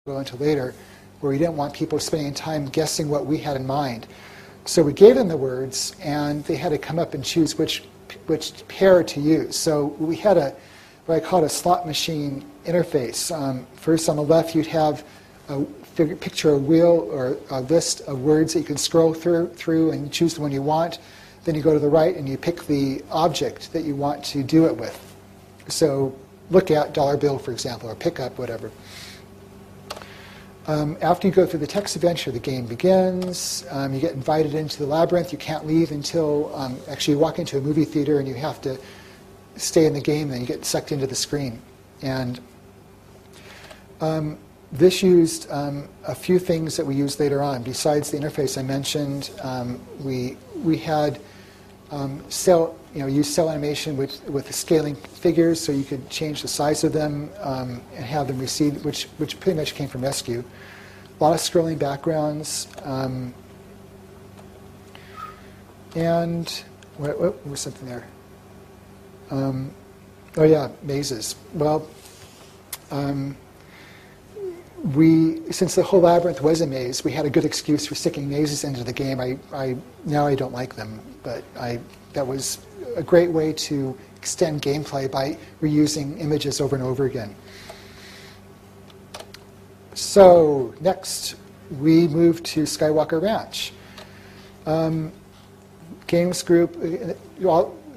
go into later, where we didn't want people spending time guessing what we had in mind. So we gave them the words, and they had to come up and choose which pair to use. So we had what I called a slot machine interface. First on the left, you'd have picture a wheel or a list of words that you can scroll through and choose the one you want. Then you go to the right and you pick the object that you want to do it with. So look at dollar bill, for example, or pick up, whatever. After you go through the text adventure, the game begins. You get invited into the labyrinth. You can't leave until actually you walk into a movie theater and you have to stay in the game, then you get sucked into the screen. And this used a few things that we used later on. Besides the interface I mentioned, we had use cell animation with scaling figures, so you could change the size of them and have them recede, which pretty much came from Rescue. A lot of scrolling backgrounds, and what was something there? Oh yeah, mazes. Well, since the whole labyrinth was a maze, we had a good excuse for sticking mazes into the game. Now I don't like them, but that was a great way to extend gameplay by reusing images over and over again. So next, we moved to Skywalker Ranch. Games group,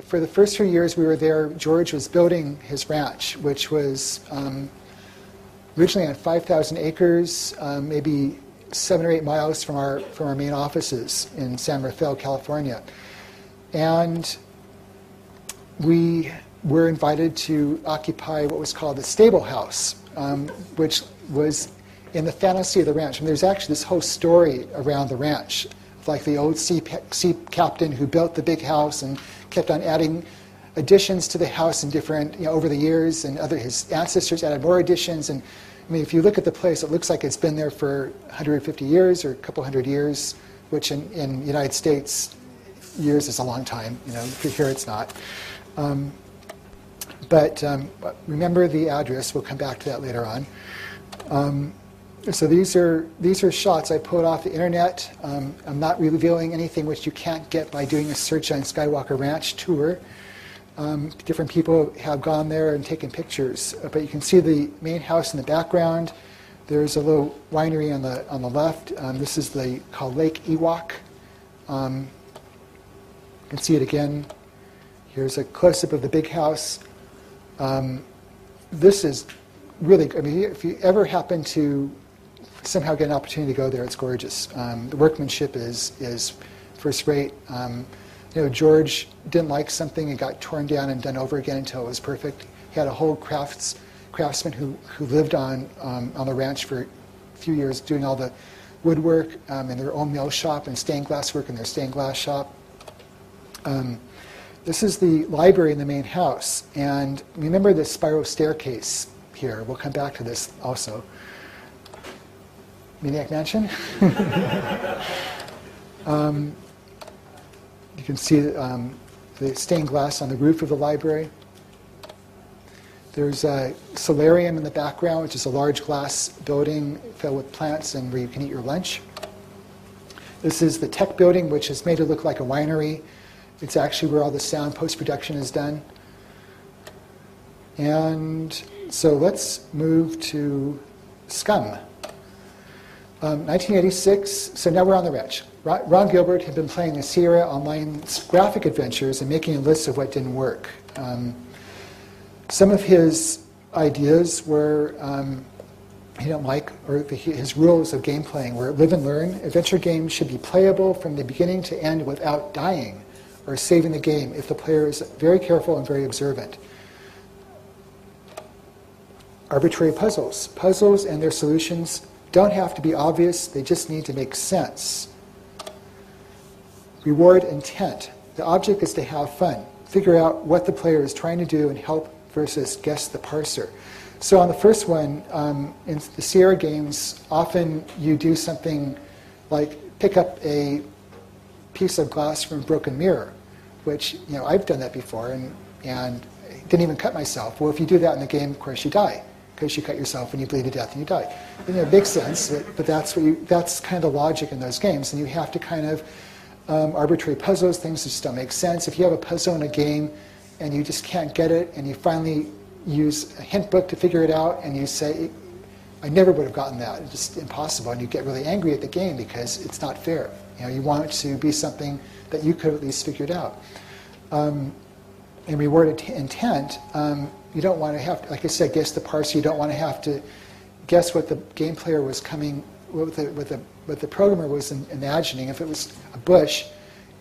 for the first few years we were there, George was building his ranch, which was originally on 5,000 acres, maybe 7 or 8 miles from our main offices in San Rafael, California. And we were invited to occupy what was called the stable house, which was in the fantasy of the ranch. And there's actually this whole story around the ranch, like the old sea captain who built the big house and kept on adding additions to the house in different, over the years, and his ancestors added more additions. And I mean, if you look at the place, it looks like it's been there for 150 years or a couple hundred years, which in the United States, years is a long time. For here it's not. But remember the address. We'll come back to that later on. So these are shots I pulled off the internet. I'm not revealing anything which you can't get by doing a search on Skywalker Ranch tour. Different people have gone there and taken pictures, but you can see the main house in the background. There's a little winery on the left. This is called Lake Ewok. You can see it again. Here's a close-up of the big house. This is really, if you ever happen to somehow get an opportunity to go there, it's gorgeous. The workmanship is first rate. George didn't like something and got torn down and done over again until it was perfect. He had a whole craftsman who lived on the ranch for a few years doing all the woodwork in their own mill shop and stained glass work in their stained glass shop. This is the library in the main house. And remember the spiral staircase here. We'll come back to this also. Maniac Mansion. You can see the stained glass on the roof of the library. There's a solarium in the background, which is a large glass building filled with plants and where you can eat your lunch. This is the tech building, which is made to look like a winery. It's actually where all the sound post-production is done. And so let's move to Scum. 1986, so now we're on the ranch. Ron Gilbert had been playing the Sierra Online graphic adventures and making a list of what didn't work. Some of his ideas were he didn't like, or his rules of game playing were live and learn. Adventure games should be playable from the beginning to end without dying or saving the game if the player is very careful and very observant. Arbitrary puzzles. Puzzles and their solutions don't have to be obvious, they just need to make sense. Reward intent. The object is to have fun. Figure out what the player is trying to do and help versus guess the parser. So on the first one, in the Sierra games, often you do something like pick up a piece of glass from a broken mirror, which I've done that before and didn't even cut myself. Well, if you do that in the game, of course, you die because you cut yourself and you bleed to death and you die. You know, it makes sense, but that's kind of the logic in those games. And you have to kind of arbitrary puzzles, things that just don't make sense. If you have a puzzle in a game and you just can't get it, and you finally use a hint book to figure it out, and you say, I never would have gotten that, it's just impossible, and you get really angry at the game because it's not fair. You know, you want it to be something that you could at least figured out. In rewarded intent, you don't want to have, like I said, guess the parser. You don't want to have to guess what the game player was what the programmer was imagining. If it was a bush,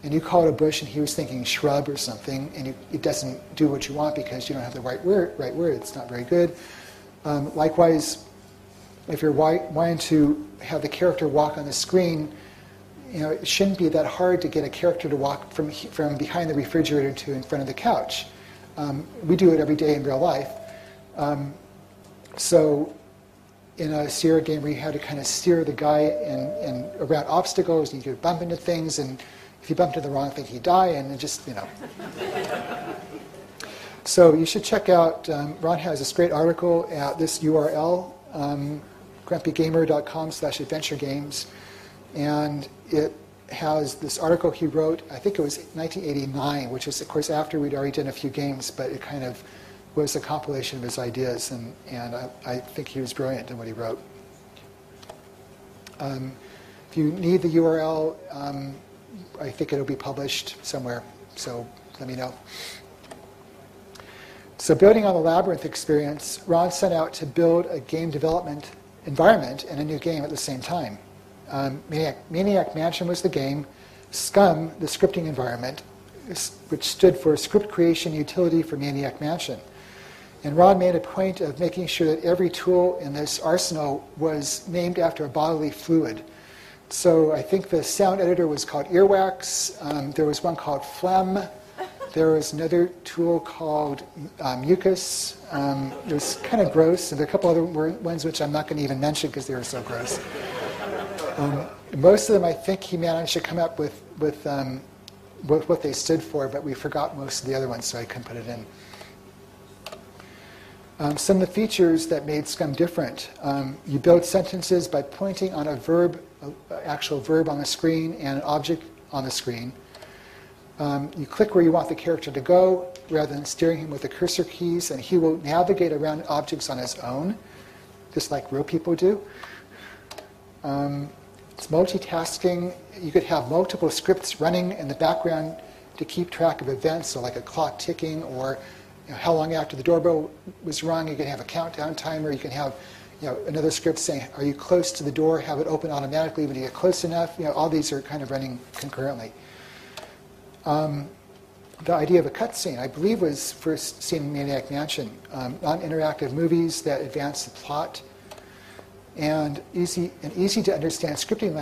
and you call it a bush, and he was thinking shrub or something, and it doesn't do what you want because you don't have the right word. It's not very good. Likewise, if you're wanting to have the character walk on the screen, you know, it shouldn't be that hard to get a character to walk from behind the refrigerator to in front of the couch. We do it every day in real life. So in a Sierra game where you had to kind of steer the guy in around obstacles, and you could bump into things, and if you bump into the wrong thing, he'd die, and it just, you know. So you should check out, Ron has this great article at this URL, grumpygamer.com/adventuregames, and it has this article he wrote, I think it was 1989, which is, of course, after we'd already done a few games, but it kind of was a compilation of his ideas, and I think he was brilliant in what he wrote. If you need the URL, I think it'll be published somewhere, so let me know. So building on the Labyrinth experience, Ron set out to build a game development environment and a new game at the same time. Maniac Mansion was the game, Scum, the scripting environment, which stood for Script Creation Utility for Maniac Mansion. And Ron made a point of making sure that every tool in this arsenal was named after a bodily fluid. So I think the sound editor was called Earwax. There was one called Phlegm. There was another tool called Mucus. It was kind of gross. And there are a couple other ones which I'm not going to even mention because they were so gross. Most of them, I think he managed to come up with what they stood for, but we forgot most of the other ones, so I couldn't put it in. Some of the features that made Scum different. You build sentences by pointing on a verb, actual verb on the screen and an object on the screen. You click where you want the character to go rather than steering him with the cursor keys, and he will navigate around objects on his own, just like real people do. It's multitasking. You could have multiple scripts running in the background to keep track of events, so like a clock ticking, or how long after the doorbell was rung. You can have a countdown timer. You can have another script saying, are you close to the door? Have it open automatically when you get close enough. All these are kind of running concurrently. The idea of a cutscene, I believe, was first seen in Maniac Mansion. Non-interactive movies that advance the plot, and easy to understand scripting language.